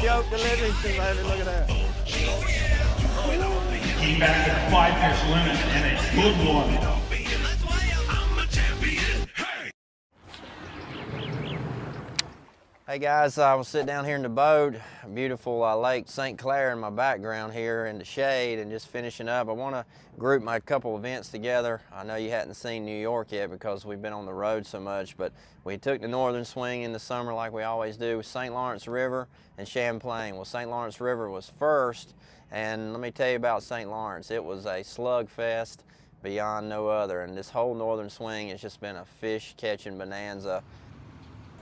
joke to Livingston, baby. Look at that. Came back to the 5-fish limit and a good one. Hey guys, I was sitting down here in the boat, beautiful Lake St. Clair in my background here in the shade, and just finishing up. I want to group my couple events together. I know you hadn't seen New York yet because we've been on the road so much, but we took the northern swing in the summer like we always do with St. Lawrence River and Champlain. Well, St. Lawrence River was first, and let me tell you about St. Lawrence. It was a slugfest beyond no other, and this whole northern swing has just been a fish catching bonanza.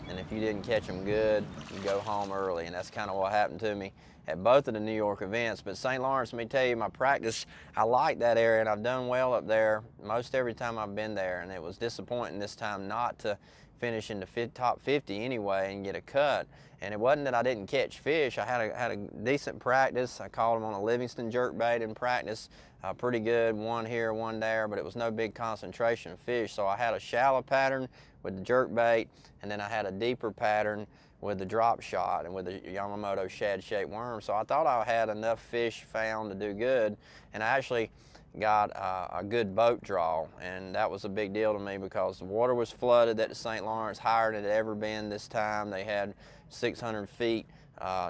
And if you didn't catch them good, you go home early. And that's kind of what happened to me at both of the New York events. But St. Lawrence, let me tell you, my practice, I like that area, and I've done well up there most every time I've been there. And it was disappointing this time not to finish in the top 50 anyway and get a cut. And it wasn't that I didn't catch fish. I had a decent practice. I caught them on a Livingston jerkbait in practice. Pretty good, one here, one there, but it was no big concentration of fish. So I had a shallow pattern with the jerkbait, and then I had a deeper pattern with the drop shot and with the Yamamoto shad-shaped worm. So I thought I had enough fish found to do good, and I actually got a good boat draw, and that was a big deal to me because the water was flooded at the St. Lawrence, higher than it had ever been this time. They had 600 feet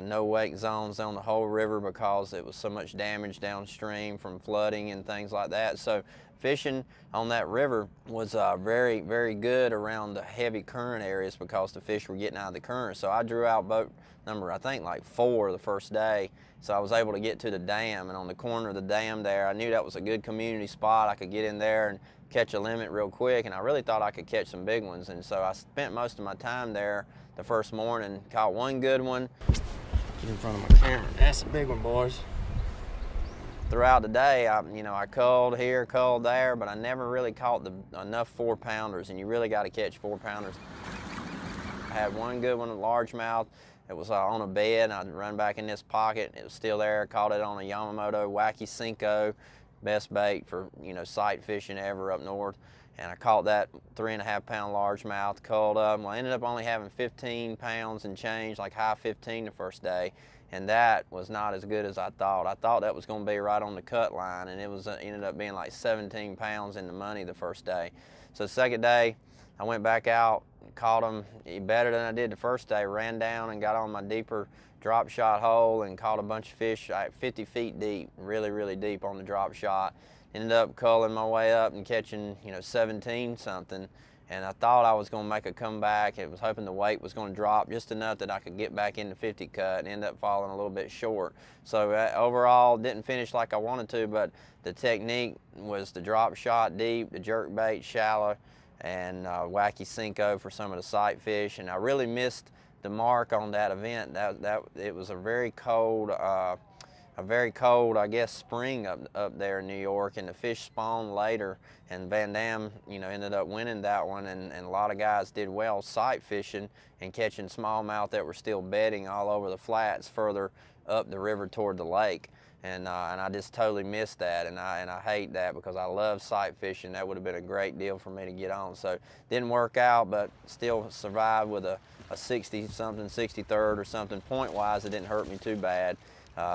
no wake zones on the whole river because it was so much damage downstream from flooding and things like that. So fishing on that river was very, very good around the heavy current areas because the fish were getting out of the current. So I drew out boat number, I think like 4 the first day. So I was able to get to the dam, and on the corner of the dam there, I knew that was a good community spot. I could get in there and catch a limit real quick, and I really thought I could catch some big ones. And so I spent most of my time there the first morning, caught one good one. Get in front of my camera. That's a big one, boys. Throughout the day, I culled here, culled there, but I never really caught enough 4-pounders, and you really got to catch 4-pounders. I had one good one, a largemouth. It was on a bed, and I'd run back in this pocket. It was still there. Caught it on a Yamamoto Wacky Cinco, best bait for sight fishing ever up north. And I caught that 3.5-pound largemouth, culled up. Well, I ended up only having 15 pounds and change, like high 15 the first day. And that was not as good as I thought. I thought that was going to be right on the cut line, and it was ended up being like 17 pounds in the money the first day. So the second day, I went back out, caught them better than I did the first day, ran down and got on my deeper drop shot hole and caught a bunch of fish 50 feet deep, really, really deep on the drop shot. Ended up culling my way up and catching 17 something, and I thought I was going to make a comeback. I was hoping the weight was going to drop just enough that I could get back in the 50 cut, and ended up falling a little bit short. So overall, didn't finish like I wanted to, but the technique was the drop shot deep, the jerk bait shallow, and Wacky Cinco for some of the sight fish. And I really missed the mark on that event. It was a very cold, I guess, spring up there in New York, and the fish spawned later, and Van Dam, ended up winning that one, and a lot of guys did well sight fishing and catching smallmouth that were still bedding all over the flats further up the river toward the lake. And I just totally missed that, and I hate that because I love sight fishing. That would have been a great deal for me to get on. So didn't work out, but still survived with a 60-something, 63rd or something. Point-wise, it didn't hurt me too bad.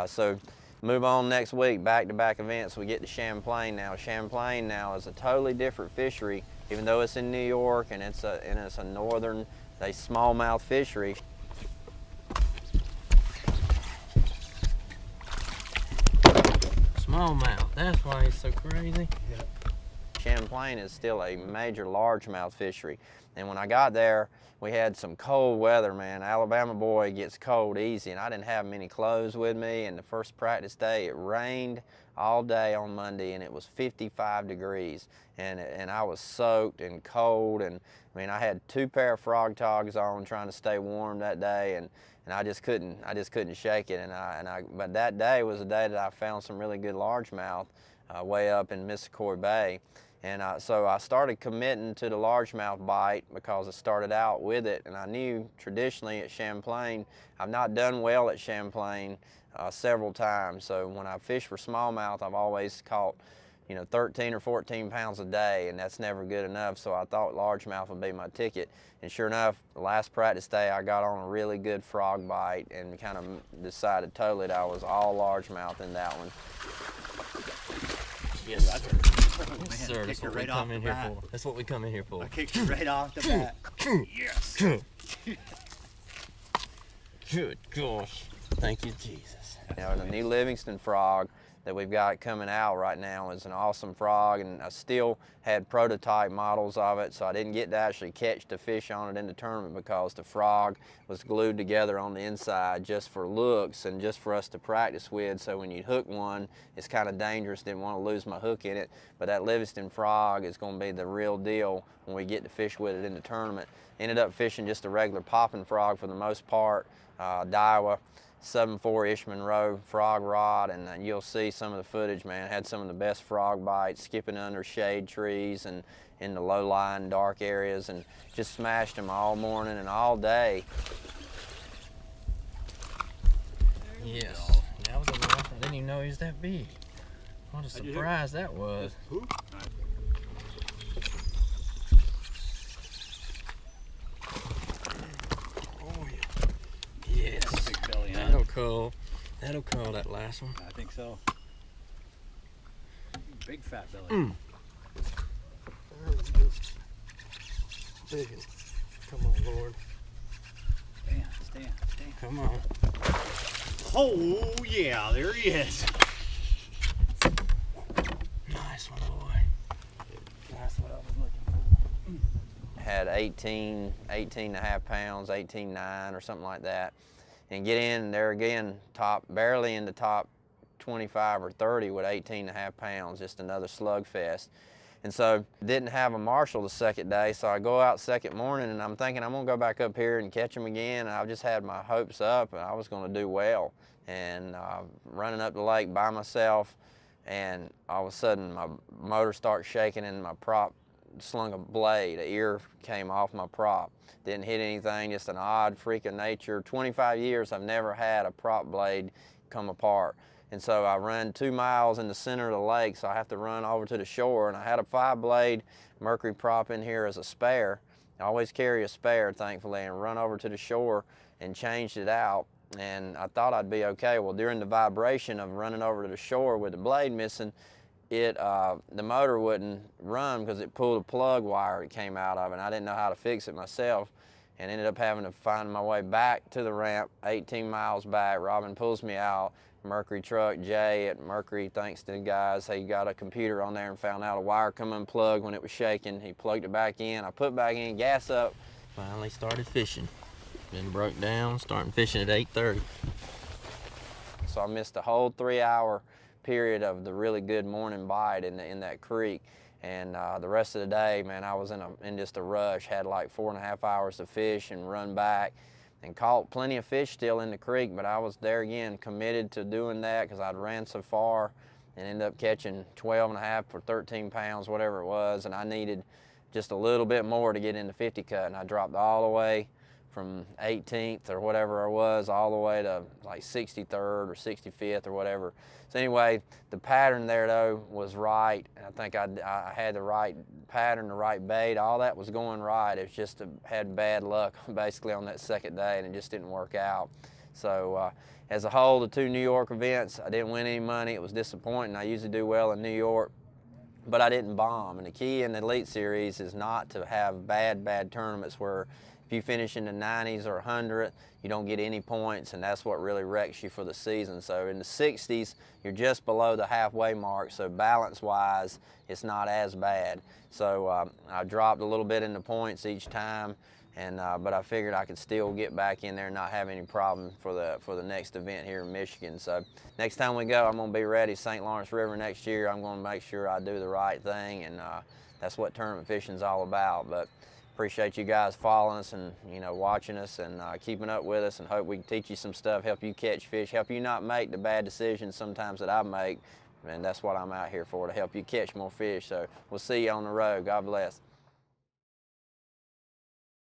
So move on next week, back-to-back events. We get to Champlain now. Champlain now is a totally different fishery, even though it's in New York and it's a northern, smallmouth fishery. Smallmouth, that's why he's so crazy. Yeah. Champlain is still a major largemouth fishery. And when I got there, we had some cold weather, man. Alabama boy gets cold easy, and I didn't have many clothes with me. And the first practice day, it rained all day on Monday, and it was 55 degrees. And I was soaked and cold, and I mean, I had 2 pair of frog togs on trying to stay warm that day, and I just couldn't shake it. But that day was the day that I found some really good largemouth way up in Missisquoi Bay. And so I started committing to the largemouth bite because I started out with it, and I knew traditionally at Champlain, I've not done well at Champlain several times. So when I fish for smallmouth, I've always caught 13 or 14 pounds a day, and that's never good enough. So I thought largemouth would be my ticket. And sure enough, the last practice day, I got on a really good frog bite and kind of decided totally that I was all largemouth in that one. Yes, sir. Yes, sir. That's what we come in here for. That's what we come in here for. I kicked you right off the bat. Yes. Good gosh. Thank you, Jesus. The new Livingston frog that we've got coming out right now is an awesome frog, and I still had prototype models of it, so I didn't get to actually catch the fish on it in the tournament because the frog was glued together on the inside just for looks and just for us to practice with. So when you hook one, it's kind of dangerous. Didn't want to lose my hook in it, but that Livingston frog is going to be the real deal when we get to fish with it in the tournament. Ended up fishing just a regular popping frog for the most part, Daiwa 7.4 Ish Monroe frog rod, and you'll see some of the footage, man. Had some of the best frog bites, skipping under shade trees and in the low-lying dark areas, and just smashed them all morning and all day. Yes, that was enough. I didn't even know he was that big. What a surprise that was. Yes. Big belly, huh? That'll call that last one. I think so. Big fat belly. Big. Come on, Lord. Stand. Come on. Oh, yeah, there he is. Nice one, boy. That's what I was looking for. Had 18 and a half pounds, 18.9 or something like that. And get in there again, barely in the top 25 or 30 with 18 and a half pounds, just another slugfest. And so didn't have a marshal the second day, so I go out second morning and I'm thinking I'm gonna go back up here and catch him again. And I just had my hopes up and I was gonna do well. And running up the lake by myself, and all of a sudden my motor starts shaking and my prop slung a blade. An ear came off my prop. Didn't hit anything, just an odd freak of nature. 25 years I've never had a prop blade come apart. And so I run 2 miles in the center of the lake, so I have to run over to the shore, and I had a 5-blade mercury prop in here as a spare. I always carry a spare, thankfully, and run over to the shore and changed it out. And I thought I'd be okay. Well, during the vibration of running over to the shore with the blade missing, the motor wouldn't run because it pulled a plug wire that came out of it, and I didn't know how to fix it myself, and ended up having to find my way back to the ramp, 18 miles back. Robin pulls me out, Mercury truck, Jay at Mercury, thanks to the guys, he got a computer on there and found out a wire come unplugged when it was shaking. He plugged it back in, I put back in, gas up. Finally started fishing. Then broke down, starting fishing at 8:30. So I missed a whole 3-hour period of the really good morning bite in that creek. And the rest of the day, man, I was in just a rush. Had like 4.5 hours to fish and run back, and caught plenty of fish still in the creek. But I was there again, committed to doing that because I'd ran so far, and ended up catching 12.5 or 13 pounds, whatever it was. And I needed just a little bit more to get into 50 cut, and I dropped all the way from 18th or whatever I was all the way to like 63rd or 65th or whatever. So anyway, the pattern there though was right. And I think I had the right pattern, the right bait, all that was going right. It was just had bad luck basically on that second day, and it just didn't work out. So as a whole, the 2 New York events, I didn't win any money. It was disappointing. I usually do well in New York, but I didn't bomb. And the key in the Elite Series is not to have bad tournaments where if you finish in the 90s or 100th, you don't get any points, and that's what really wrecks you for the season. So in the 60s, you're just below the halfway mark, so balance-wise, it's not as bad. So I dropped a little bit in the points each time, and but I figured I could still get back in there and not have any problem for the next event here in Michigan. So next time we go, I'm going to be ready. St. Lawrence River next year, I'm going to make sure I do the right thing, and that's what tournament fishing is all about. But appreciate you guys following us and watching us and keeping up with us, and hope we can teach you some stuff, help you catch fish, help you not make the bad decisions sometimes that I make, and that's what I'm out here for, to help you catch more fish. So we'll see you on the road. God bless.